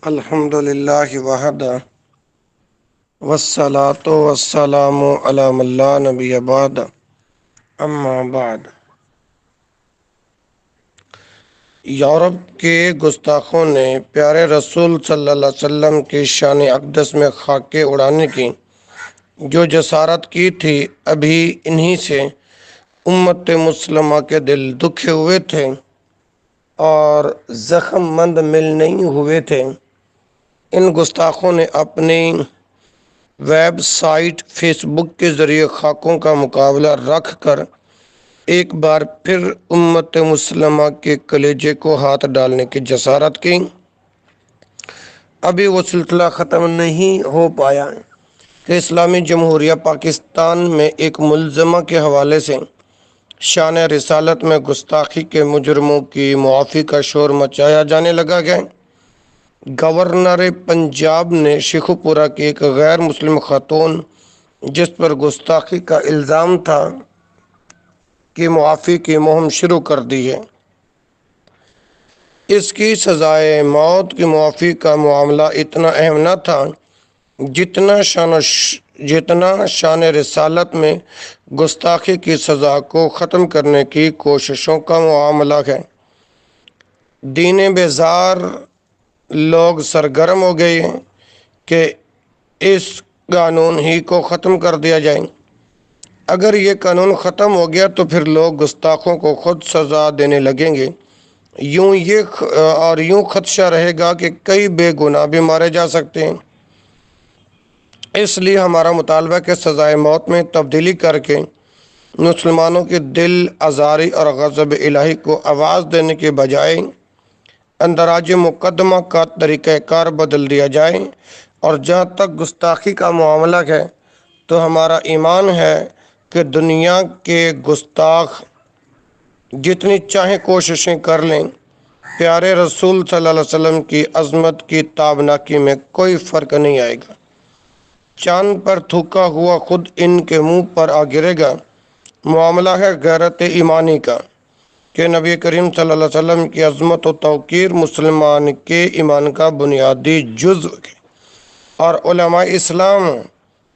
الحمد للہ وحدہ والصلاة والسلام علی من لا نبی بعد اما بعد۔ یورپ کے گستاخوں نے پیارے رسول صلی اللہ علیہ وسلم کی شان اقدس میں خاکے اڑانے کی جو جسارت کی تھی، ابھی انہی سے امت مسلمہ کے دل دکھے ہوئے تھے اور زخم مند مل نہیں ہوئے تھے۔ ان گستاخوں نے اپنی ویب سائٹ فیس بک کے ذریعے خاکوں کا مقابلہ رکھ کر ایک بار پھر امت مسلمہ کے کلیجے کو ہاتھ ڈالنے کی جسارت کی۔ ابھی وہ سلسلہ ختم نہیں ہو پایا کہ اسلامی جمہوریہ پاکستان میں ایک ملزمہ کے حوالے سے شان رسالت میں گستاخی کے مجرموں کی معافی کا شور مچایا جانے لگا ہے۔ گورنر پنجاب نے شیخو پورہ کی ایک غیر مسلم خاتون جس پر گستاخی کا الزام تھا کی معافی کی مہم شروع کر دی ہے۔ اس کی سزائے موت کی معافی کا معاملہ اتنا اہم نہ تھا جتنا شان رسالت میں گستاخی کی سزا کو ختم کرنے کی کوششوں کا معاملہ ہے۔ دین بیزار لوگ سرگرم ہو گئے ہیں کہ اس قانون ہی کو ختم کر دیا جائے۔ اگر یہ قانون ختم ہو گیا تو پھر لوگ گستاخوں کو خود سزا دینے لگیں گے۔ یوں خدشہ رہے گا کہ کئی بے گناہ بھی مارے جا سکتے ہیں۔ اس لیے ہمارا مطالبہ ہے کہ سزائے موت میں تبدیلی کر کے مسلمانوں کے دل آزاری اور غضب الہی کو آواز دینے کے بجائے اندراج مقدمہ کا طریقہ کار بدل دیا جائے۔ اور جہاں تک گستاخی کا معاملہ ہے تو ہمارا ایمان ہے کہ دنیا کے گستاخ جتنی چاہیں کوششیں کر لیں، پیارے رسول صلی اللہ علیہ وسلم کی عظمت کی تابناکی میں کوئی فرق نہیں آئے گا۔ چاند پر تھوکا ہوا خود ان کے منہ پر آ گرے گا۔ معاملہ ہے غیرت ایمانی کا کہ نبی کریم صلی اللہ علیہ وسلم کی عظمت و توقیر مسلمان کے ایمان کا بنیادی جزو ہے، اور علماء اسلام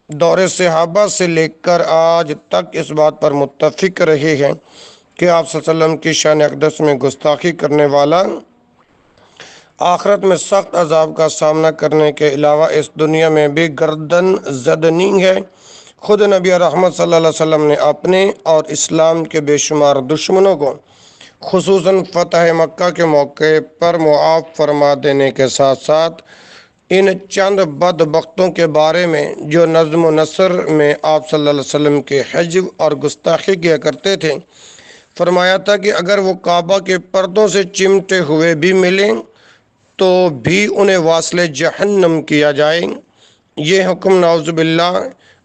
دور صحابہ سے لے کر آج تک اس بات پر متفق رہے ہیں کہ آپ صلی اللہ علیہ وسلم کی شان اقدس میں گستاخی کرنے والا آخرت میں سخت عذاب کا سامنا کرنے کے علاوہ اس دنیا میں بھی گردن زدنی ہے۔ خود نبی رحمت صلی اللہ علیہ وسلم نے اپنے اور اسلام کے بے شمار دشمنوں کو خصوصاً فتح مکہ کے موقع پر معاف فرما دینے کے ساتھ ساتھ ان چند بدبختوں کے بارے میں جو نظم و نثر میں آپ صلی اللہ علیہ وسلم کے حجب اور گستاخی کیا کرتے تھے، فرمایا تھا کہ اگر وہ کعبہ کے پردوں سے چمٹے ہوئے بھی ملیں تو بھی انہیں واصل جہنم کیا جائے۔ یہ حکم نعوذ باللہ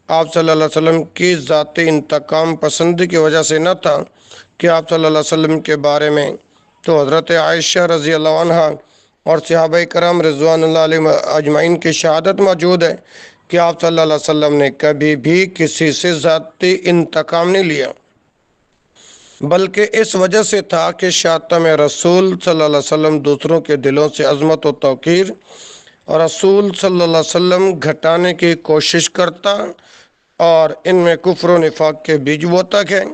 آپ صلی اللہ علیہ وسلم کی ذاتی انتقام پسندی کی وجہ سے نہ تھا کہ آپ صلی اللہ علیہ وسلم کے بارے میں تو حضرت عائشہ رضی اللہ عنہ اور صحابہ کرام رضوان اللہ علیہ اجمعین کی شہادت موجود ہے کہ آپ صلی اللہ علیہ وسلم نے کبھی بھی کسی سے ذاتی انتقام نہیں لیا، بلکہ اس وجہ سے تھا کہ شاتم رسول صلی اللہ علیہ وسلم دوسروں کے دلوں سے عظمت و توقیر اور رسول صلی اللہ علیہ وسلم گھٹانے کی کوشش کرتا اور ان میں کفر و نفاق کے بیج بوتا ہے۔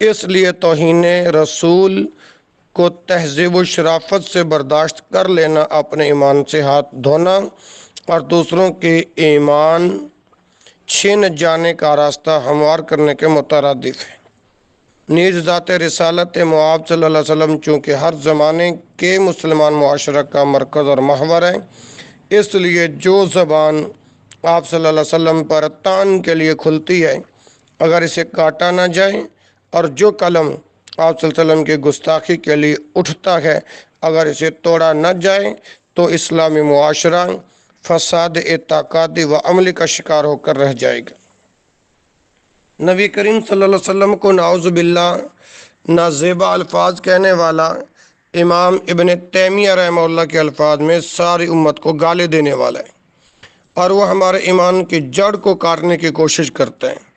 اس لیے توہین رسول کو تہذیب و شرافت سے برداشت کر لینا اپنے ایمان سے ہاتھ دھونا اور دوسروں کے ایمان چھین جانے کا راستہ ہموار کرنے کے مترادف ہے۔ نیز ذات رسالت مآب صلی اللہ علیہ وسلم چونکہ ہر زمانے کے مسلمان معاشرہ کا مرکز اور محور ہے، اس لیے جو زبان آپ صلی اللہ علیہ وسلم پر تان کے لیے کھلتی ہے اگر اسے کاٹا نہ جائے، اور جو قلم آپ صلی اللہ علیہ وسلم کی گستاخی کے لیے اٹھتا ہے اگر اسے توڑا نہ جائے تو اسلامی معاشرہ فساد اعتقادی و عملی کا شکار ہو کر رہ جائے گا۔ نبی کریم صلی اللہ علیہ وسلم کو نعوذ باللہ نازیبا الفاظ کہنے والا امام ابن تیمیہ رحمہ اللہ کے الفاظ میں ساری امت کو گالی دینے والا ہے اور وہ ہمارے ایمان کی جڑ کو کاٹنے کی کوشش کرتے ہیں۔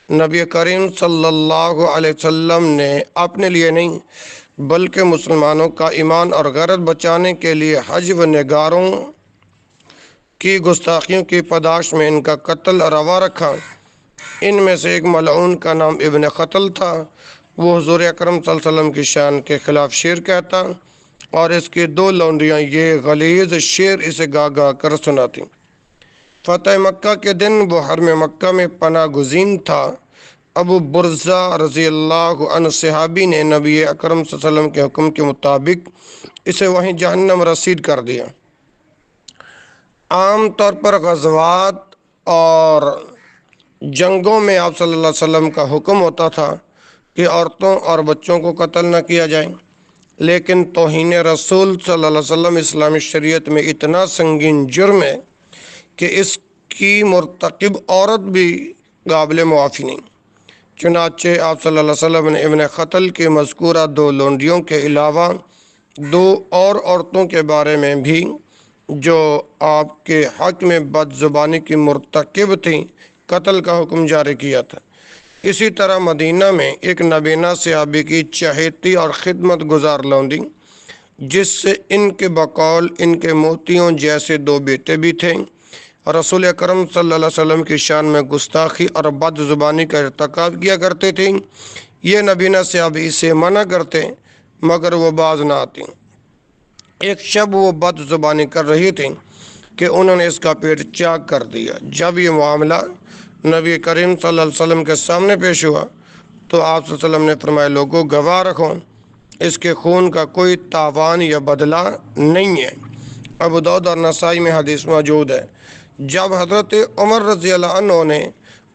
نبی کریم صلی اللہ علیہ وسلم نے اپنے لیے نہیں بلکہ مسلمانوں کا ایمان اور غیرت بچانے کے لیے حج و نگاروں کی گستاخیوں کی پاداش میں ان کا قتل روا رکھا۔ ان میں سے ایک ملعون کا نام ابن قتل تھا، وہ حضور اکرم صلی اللہ علیہ وسلم کی شان کے خلاف شعر کہتا اور اس کی دو لونڈیاں یہ غلیظ شعر اسے گا گا کر سناتی۔ فتح مکہ کے دن وہ حرم مکہ میں پناہ گزین تھا۔ ابو برزہ رضی اللہ عنہ صحابی نے نبی اکرم صلی اللہ علیہ وسلم کے حکم کے مطابق اسے وہیں جہنم رسید کر دیا۔ عام طور پر غزوات اور جنگوں میں آپ صلی اللہ علیہ وسلم کا حکم ہوتا تھا کہ عورتوں اور بچوں کو قتل نہ کیا جائے، لیکن توہین رسول صلی اللہ علیہ وسلم اسلامی شریعت میں اتنا سنگین جرم ہے کہ اس کی مرتکب عورت بھی قابل معافی نہیں۔ چنانچہ آپ صلی اللہ علیہ وسلم نے ابن قتل کی مذکورہ دو لونڈیوں کے علاوہ دو اور عورتوں کے بارے میں بھی جو آپ کے حق میں بد زبانی کی مرتکب تھیں قتل کا حکم جاری کیا تھا۔ اسی طرح مدینہ میں ایک نبینہ صحابی کی چہیتی اور خدمت گزار لونڈی جس سے ان کے بقول ان کے موتیوں جیسے دو بیٹے بھی تھے، رسول اکرم صلی اللہ علیہ وسلم کی شان میں گستاخی اور بد زبانی کا ارتکاب کیا کرتے تھے۔ یہ نبینہ صحابی سے منع کرتے مگر وہ باز نہ آتی۔ ایک شب وہ بد زبانی کر رہی تھی کہ انہوں نے اس کا پیٹ چاک کر دیا۔ جب یہ معاملہ نبی کریم صلی اللہ علیہ وسلم کے سامنے پیش ہوا تو آپ صلی اللہ علیہ وسلم نے فرمایا، لوگوں گواہ رکھو، اس کے خون کا کوئی تاوان یا بدلہ نہیں ہے۔ ابو داؤد اور نسائی میں حدیث موجود ہے۔ جب حضرت عمر رضی اللہ عنہ نے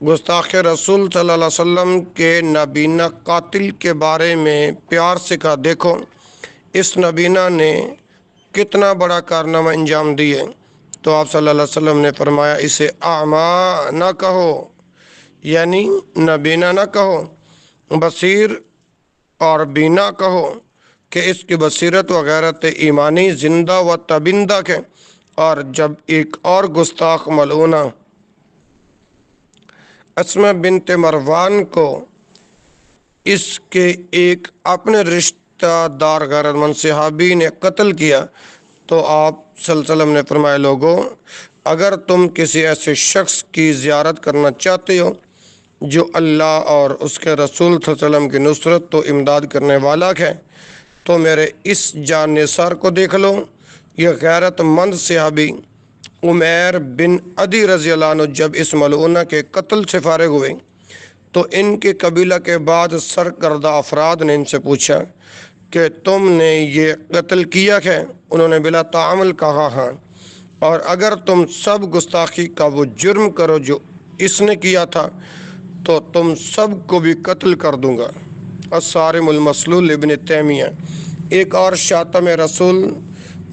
گستاخ رسول صلی اللہ علیہ وسلم کے نبینہ قاتل کے بارے میں پیار سے کہا، دیکھو اس نبینہ نے کتنا بڑا کارنامہ انجام دیے، تو آپ صلی اللہ علیہ وسلم نے فرمایا، اسے اعمیٰ نہ کہو، یعنی نبینہ نہ کہو، بصیر اور بینا کہو، کہ اس کی بصیرت و غیرت ایمانی زندہ و تبندہ ہے۔ اور جب ایک اور گستاخ ملعونہ اسماء بنت مروان کو اس کے ایک اپنے رشتہ دار غیرت مند صحابی نے قتل کیا تو آپ صلی اللہ علیہ وسلم نے فرمایا، لوگوں اگر تم کسی ایسے شخص کی زیارت کرنا چاہتے ہو جو اللہ اور اس کے رسول صلی اللہ علیہ وسلم کی نصرت تو امداد کرنے والا ہے تو میرے اس جان نثار کو دیکھ لو۔ یہ غیرت مند صحابی عمیر بن عدی رضی اللہ عنہ جب اس ملعونہ کے قتل سے فارغ ہوئے تو ان کے قبیلہ کے بعد سرکردہ افراد نے ان سے پوچھا کہ تم نے یہ قتل کیا ہے؟ انہوں نے بلا تعامل کہا ہاں، اور اگر تم سب گستاخی کا وہ جرم کرو جو اس نے کیا تھا تو تم سب کو بھی قتل کر دوں گا۔ الصارم المسلول ابن تیمیہ۔ ایک اور شاتم رسول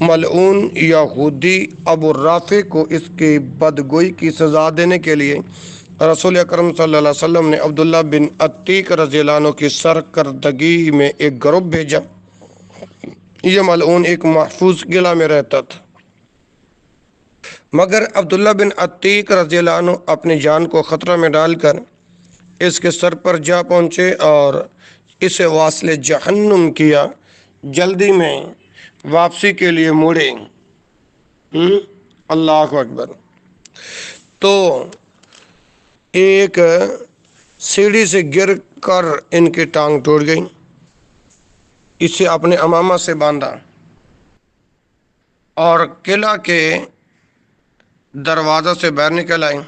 ملعون یہودی ابو رافع کو اس کی بدگوئی کی سزا دینے کے لیے رسول اکرم صلی اللہ علیہ وسلم نے عبداللہ بن عتیق رضی اللہ عنہ کی سرکردگی میں ایک گروپ بھیجا۔ یہ ملعون ایک محفوظ قلعہ میں رہتا تھا، مگر عبداللہ بن عتیق رضی اللہ عنہ اپنی جان کو خطرہ میں ڈال کر اس کے سر پر جا پہنچے اور اسے واصل جہنم کیا۔ جلدی میں واپسی کے لیے مڑے، اللہ اکبر، تو ایک سیڑھی سے گر کر ان کی ٹانگ ٹوٹ گئی۔ اسے اپنے امامہ سے باندھا اور قلعہ کے دروازہ سے باہر نکل آئے،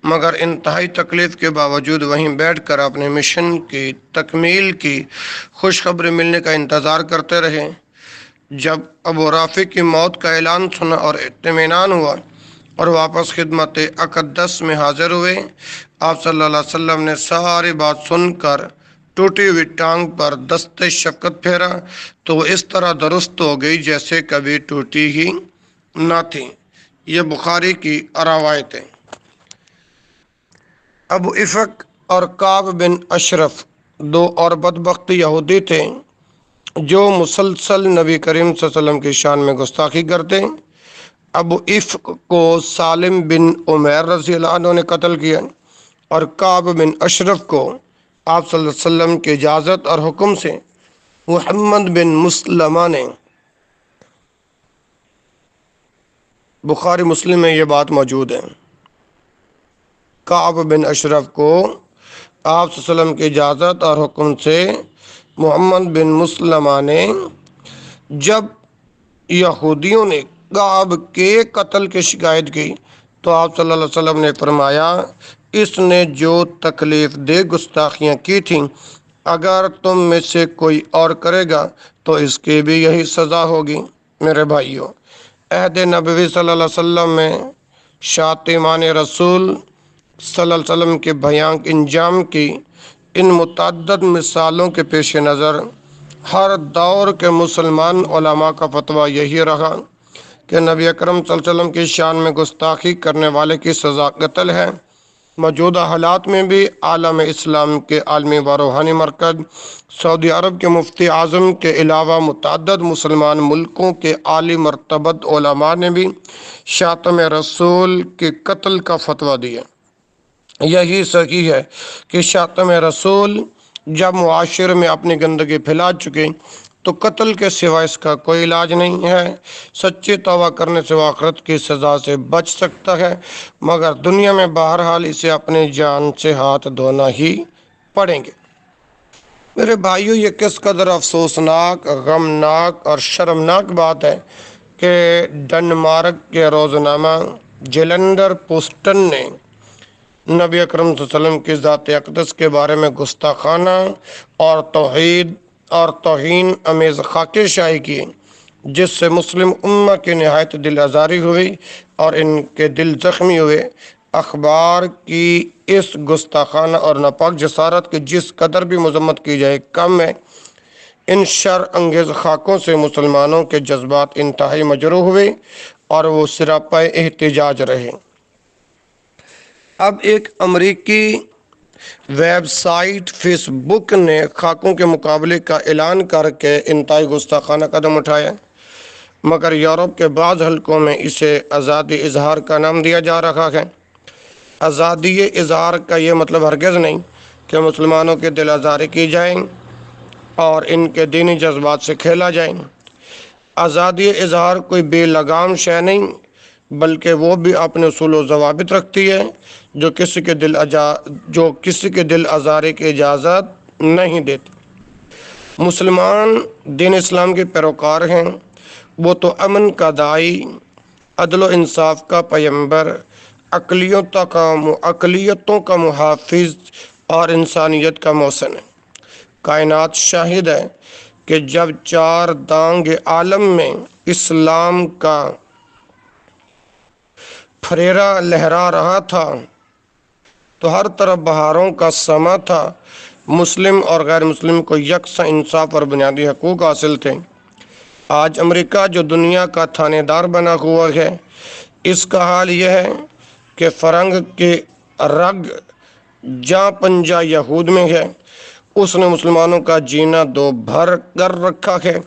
مگر انتہائی تکلیف کے باوجود وہیں بیٹھ کر اپنے مشن کی تکمیل کی خوشخبری ملنے کا انتظار کرتے رہے۔ جب ابو رافع کی موت کا اعلان سنا اور اطمینان ہوا اور واپس خدمت اقدس میں حاضر ہوئے، آپ صلی اللہ علیہ وسلم نے ساری بات سن کر ٹوٹی ہوئی ٹانگ پر دست شفقت پھیرا تو وہ اس طرح درست ہو گئی جیسے کبھی ٹوٹی ہی نہ تھی۔ یہ بخاری کی روایت ہے۔ ابو افق اور کعب بن اشرف دو اور بدبخت یہودی تھے جو مسلسل نبی کریم صلی اللہ علیہ وسلم کی شان میں گستاخی کرتے۔ ابو افق کو سالم بن عمیر رضی اللہ عنہ نے قتل کیا اور کعب بن اشرف کو آپ صلی اللہ علیہ وسلم کی اجازت اور حکم سے محمد بن مسلمہ نے بخاری مسلم میں یہ بات موجود ہے۔ کعب بن اشرف کو آپ صلی اللہ علیہ وسلم کی اجازت اور حکم سے محمد بن مسلمہ نے جب یہودیوں نے کعب کے قتل کی شکایت کی تو آپ صلی اللہ علیہ وسلم نے فرمایا، اس نے جو تکلیف دہ گستاخیاں کی تھیں اگر تم میں سے کوئی اور کرے گا تو اس کی بھی یہی سزا ہوگی۔ میرے بھائیوں، عہد نبوی صلی اللہ علیہ وسلم میں شاتمان رسول صلی اللہ علیہ وسلم کے بھیانک انجام کی ان متعدد مثالوں کے پیش نظر ہر دور کے مسلمان علماء کا فتویٰ یہی رہا کہ نبی اکرم صلی اللہ علیہ وسلم کی شان میں گستاخی کرنے والے کی سزا قتل ہے۔ موجودہ حالات میں بھی عالم اسلام کے عالمی و روحانی مرکز سعودی عرب کے مفتی اعظم کے علاوہ متعدد مسلمان ملکوں کے عالی مرتبت علماء نے بھی شاتم رسول کے قتل کا فتویٰ دیا۔ یہی صحیح ہے کہ شاتم رسول جب معاشرے میں اپنی گندگی پھیلا چکے تو قتل کے سوا اس کا کوئی علاج نہیں ہے۔ سچی توبہ کرنے سے وہ آخرت کی سزا سے بچ سکتا ہے، مگر دنیا میں بہرحال اسے اپنی جان سے ہاتھ دھونا ہی پڑیں گے۔ میرے بھائیوں، یہ کس قدر افسوسناک، غمناک اور شرمناک بات ہے کہ ڈنمارک کے روزنامہ جیلنڈر پوسٹن نے نبی اکرم صلی اللہ علیہ وسلم کی ذات اقدس کے بارے میں گستاخانہ اور توہین امیز خاکے شائع کی، جس سے مسلم امہ کی نہایت دل آزاری ہوئی اور ان کے دل زخمی ہوئے۔ اخبار کی اس گستاخانہ اور ناپاک جسارت کی جس قدر بھی مذمت کی جائے کم ہے۔ ان شر انگیز خاکوں سے مسلمانوں کے جذبات انتہائی مجروح ہوئے اور وہ سراپائے احتجاج رہے۔ اب ایک امریکی ویب سائٹ فیس بک نے خاکوں کے مقابلے کا اعلان کر کے انتہائی گستاخانہ قدم اٹھایا، مگر یورپ کے بعض حلقوں میں اسے آزادی اظہار کا نام دیا جا رہا ہے۔ آزادی اظہار کا یہ مطلب ہرگز نہیں کہ مسلمانوں کے دل آزاری کی جائیں اور ان کے دینی جذبات سے کھیلا جائے۔ آزادی اظہار کوئی بے لگام شے نہیں، بلکہ وہ بھی اپنے اصول و ضوابط رکھتی ہے جو کسی کے دل آزاری کی اجازت نہیں دیتی۔ مسلمان دین اسلام کے پیروکار ہیں، وہ تو امن کا داعی، عدل و انصاف کا پیمبر، اقلیتوں کا محافظ اور انسانیت کا محسن ہے۔ کائنات شاہد ہے کہ جب چار دانگ عالم میں اسلام کا پھریرا لہرا رہا تھا تو ہر طرف بہاروں کا سما تھا۔ مسلم اور غیر مسلم کو یکساں انصاف اور بنیادی حقوق حاصل تھے۔ آج امریکہ جو دنیا کا تھانے دار بنا ہوا ہے، اس کا حال یہ ہے کہ فرنگ کے رگ جاں پنجہ یہود میں ہے۔ اس نے مسلمانوں کا جینا دو بھر کر رکھا ہے۔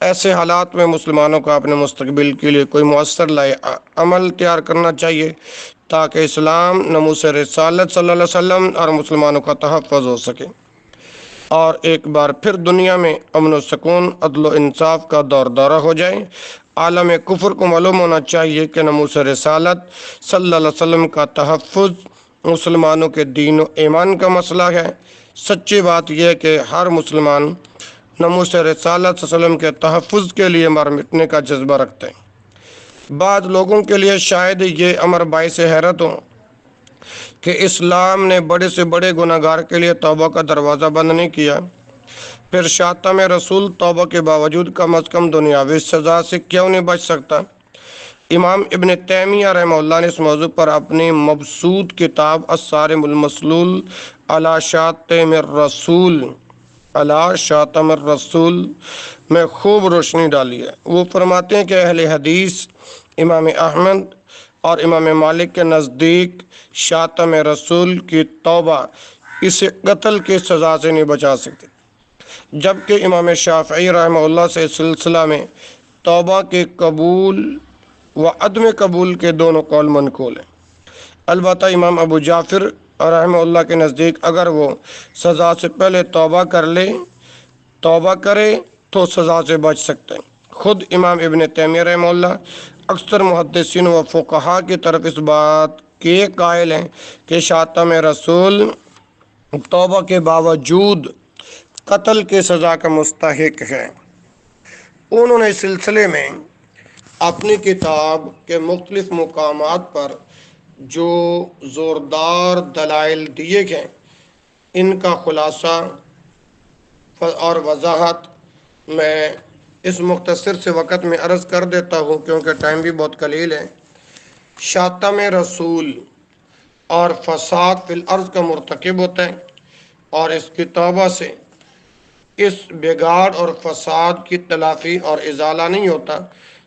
ایسے حالات میں مسلمانوں کو اپنے مستقبل کے لیے کوئی مؤثر عمل تیار کرنا چاہیے تاکہ اسلام، ناموس رسالت صلی اللہ علیہ وسلم اور مسلمانوں کا تحفظ ہو سکے اور ایک بار پھر دنیا میں امن و سکون، عدل و انصاف کا دورہ ہو جائے۔ عالم کفر کو معلوم ہونا چاہیے کہ ناموس رسالت صلی اللہ علیہ وسلم کا تحفظ مسلمانوں کے دین و ایمان کا مسئلہ ہے۔ سچی بات یہ ہے کہ ہر مسلمان ناموس رسالت صلی اللہ علیہ وسلم کے تحفظ کے لیے مر مٹنے کا جذبہ رکھتے ہیں۔ بعض لوگوں کے لیے شاید یہ امر باعث حیرت ہو کہ اسلام نے بڑے سے بڑے گناہ گار کے لیے توبہ کا دروازہ بند نہیں کیا، پھر شاتم رسول توبہ کے باوجود کم از کم دنیاوی سزا سے کیوں نہیں بچ سکتا؟ امام ابن تیمیہ رحمہ اللہ نے اس موضوع پر اپنی مبسوط کتاب الصارم المسلول علی شاتم الرسول میں خوب روشنی ڈالی ہے۔ وہ فرماتے ہیں کہ اہل حدیث امام احمد اور امام مالک کے نزدیک شاتم رسول کی توبہ اسے قتل کی سزا سے نہیں بچا سکتی، جبکہ امام شافعی رحمہ اللہ سے اس سلسلہ میں توبہ کے قبول و عدم قبول کے دونوں قول منقول ہیں۔ البتہ امام ابو جعفر رحمہ اللہ کے نزدیک اگر وہ سزا سے پہلے توبہ کرے تو سزا سے بچ سکتے ہیں۔ خود امام ابن تیمیہ رحمہ اللہ اکثر محدثین و فقہا کی طرف اس بات کے قائل ہیں کہ شاتم رسول توبہ کے باوجود قتل کی سزا کا مستحق ہے۔ انہوں نے اس سلسلے میں اپنی کتاب کے مختلف مقامات پر جو زوردار دلائل دیے گئے ان کا خلاصہ اور وضاحت میں اس مختصر سے وقت میں عرض کر دیتا ہوں کیونکہ ٹائم بھی بہت قلیل ہے۔ شاتم رسول اور فساد فی الارض کا مرتکب ہوتا ہے اور اس کی توبہ سے اس بگاڑ اور فساد کی تلافی اور ازالہ نہیں ہوتا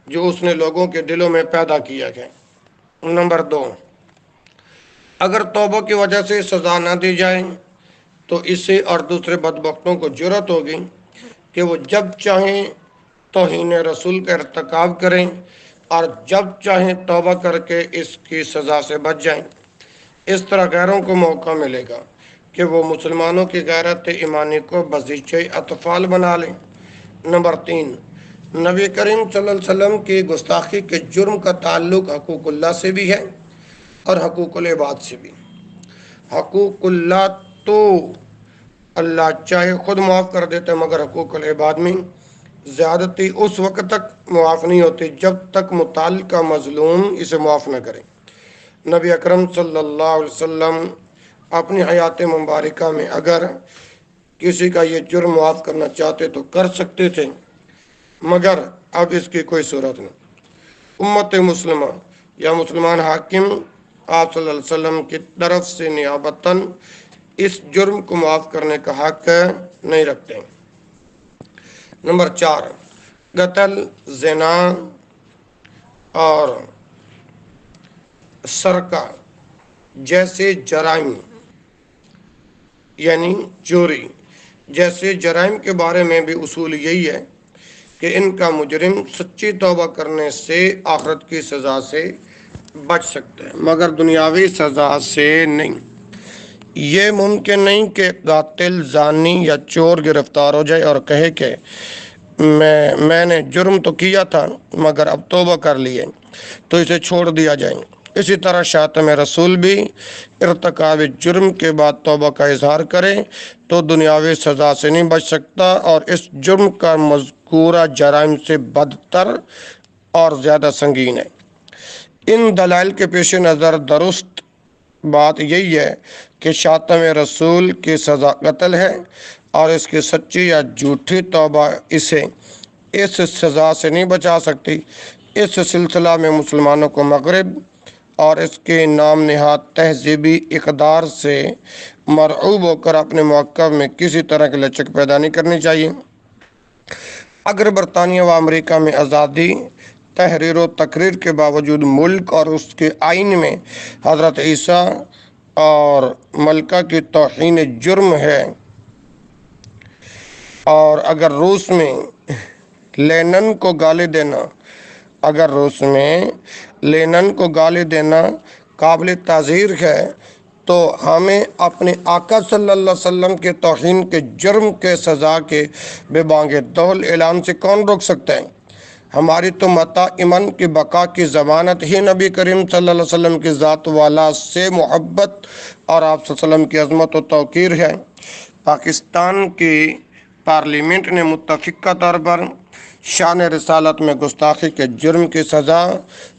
جو اس نے لوگوں کے دلوں میں پیدا کیا گیا۔ نمبر 2، اگر توبہ کی وجہ سے سزا نہ دی جائے تو اسے اور دوسرے بدبختوں کو جرأت ہوگی کہ وہ جب چاہیں توہین رسول کا ارتکاب کریں اور جب چاہیں توبہ کر کے اس کی سزا سے بچ جائیں۔ اس طرح غیروں کو موقع ملے گا کہ وہ مسلمانوں کی غیرت ایمانی کو بازیچہ اطفال بنا لیں۔ نمبر 3، نبی کریم صلی اللہ علیہ وسلم کی گستاخی کے جرم کا تعلق حقوق اللہ سے بھی ہے اور حقوق العباد سے بھی۔ حقوق اللہ تو اللہ چاہے خود معاف کر دیتے مگر حقوق العباد میں زیادتی اس وقت تک معاف نہیں ہوتی جب تک متعلقہ مظلوم اسے معاف نہ کرے۔ نبی اکرم صلی اللہ علیہ وسلم اپنی حیات مبارکہ میں اگر کسی کا یہ جرم معاف کرنا چاہتے تو کر سکتے تھے مگر اب اس کی کوئی صورت نہیں۔ امت مسلمہ یا مسلمان حاکم آپ صلی اللہ علیہ وسلم کی طرف سے نیابتاً اس جرم کو معاف کرنے کا حق نہیں رکھتے۔ نمبر 4، قتل، زنا اور سرقہ جیسے جرائم یعنی چوری جیسے جرائم کے بارے میں بھی اصول یہی ہے کہ ان کا مجرم سچی توبہ کرنے سے آخرت کی سزا سے بچ سکتے ہیں مگر دنیاوی سزا سے نہیں۔ یہ ممکن نہیں کہ قاتل، زانی یا چور گرفتار ہو جائے اور کہے کہ میں نے جرم تو کیا تھا مگر اب توبہ کر لیے تو اسے چھوڑ دیا جائے۔ اسی طرح شاتم رسول بھی ارتکاب جرم کے بعد توبہ کا اظہار کرے تو دنیاوی سزا سے نہیں بچ سکتا اور اس جرم کا مذکورہ جرائم سے بدتر اور زیادہ سنگین ہے۔ ان دلائل کے پیش نظر درست بات یہی ہے کہ شاتم رسول کی سزا قتل ہے اور اس کی سچی یا جھوٹی توبہ اسے اس سزا سے نہیں بچا سکتی۔ اس سلسلہ میں مسلمانوں کو مغرب اور اس کے نام نہاد تہذیبی اقدار سے مرعوب ہو کر اپنے موقف میں کسی طرح کی لچک پیدا نہیں کرنی چاہیے۔ اگر برطانیہ و امریکہ میں آزادی تحریر و تقریر کے باوجود ملک اور اس کے آئین میں حضرت عیسیٰ اور ملکہ کی توہین جرم ہے اور اگر روس میں لینن کو گالی دینا قابل تعزیر ہے تو ہمیں اپنے آقا صلی اللہ علیہ وسلم کے توہین کے جرم کے سزا کے بے بانگ دہل اعلان سے کون روک سکتا ہے؟ ہماری تو متاع ایمن کی بقا کی ضمانت ہی نبی کریم صلی اللہ علیہ وسلم کی ذات والا سے محبت اور آپ صلی اللہ علیہ وسلم کی عظمت و توقیر ہے۔ پاکستان کی پارلیمنٹ نے متفقہ طور پر شان رسالت میں گستاخی کے جرم کی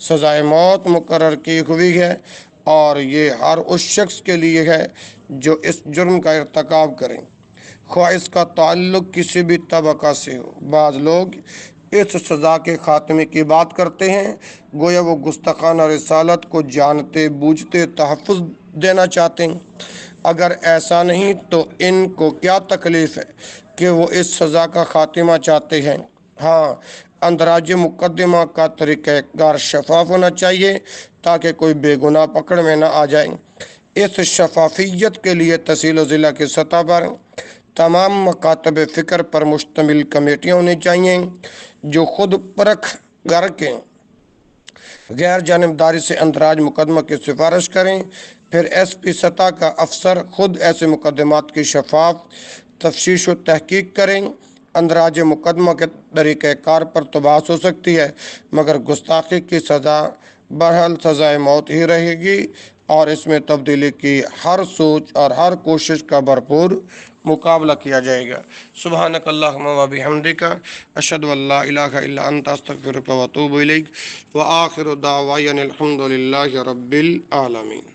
سزائے موت مقرر کی ہوئی ہے اور یہ ہر اس شخص کے لیے ہے جو اس جرم کا ارتکاب کرے خواہ اس کا تعلق کسی بھی طبقہ سے ہو۔ بعض لوگ اس سزا کے خاتمے کی بات کرتے ہیں گویا وہ گستاخانہ رسالت کو جانتے بوجھتے تحفظ دینا چاہتے ہیں۔ اگر ایسا نہیں تو ان کو کیا تکلیف ہے کہ وہ اس سزا کا خاتمہ چاہتے ہیں؟ ہاں، اندراج مقدمہ کا طریقہ کار شفاف ہونا چاہیے تاکہ کوئی بے گناہ پکڑ میں نہ آ جائے۔ اس شفافیت کے لیے تحصیل و ضلع کی سطح پر تمام مکاتب فکر پر مشتمل کمیٹیاں ہونی چاہیے جو خود پرکھ کر کے غیر جانبداری سے اندراج مقدمہ کی سفارش کریں۔ پھر ایس پی سطح کا افسر خود ایسے مقدمات کی شفاف تفتیش و تحقیق کریں۔ اندراج مقدمہ کے طریقہ کار پر تو بحث ہو سکتی ہے، مگر گستاخی کی سزا بہرحال سزائے موت ہی رہے گی، اور اس میں تبدیلی کی ہر سوچ اور ہر کوشش کا بھرپور مقابلہ کیا جائے گا۔ سبحانک اللہم و بحمدک، اشہد ان لا الہ الا انت، استغفرک و اتوب الیک، وآخر دعوانا الحمد للہ رب العالمین۔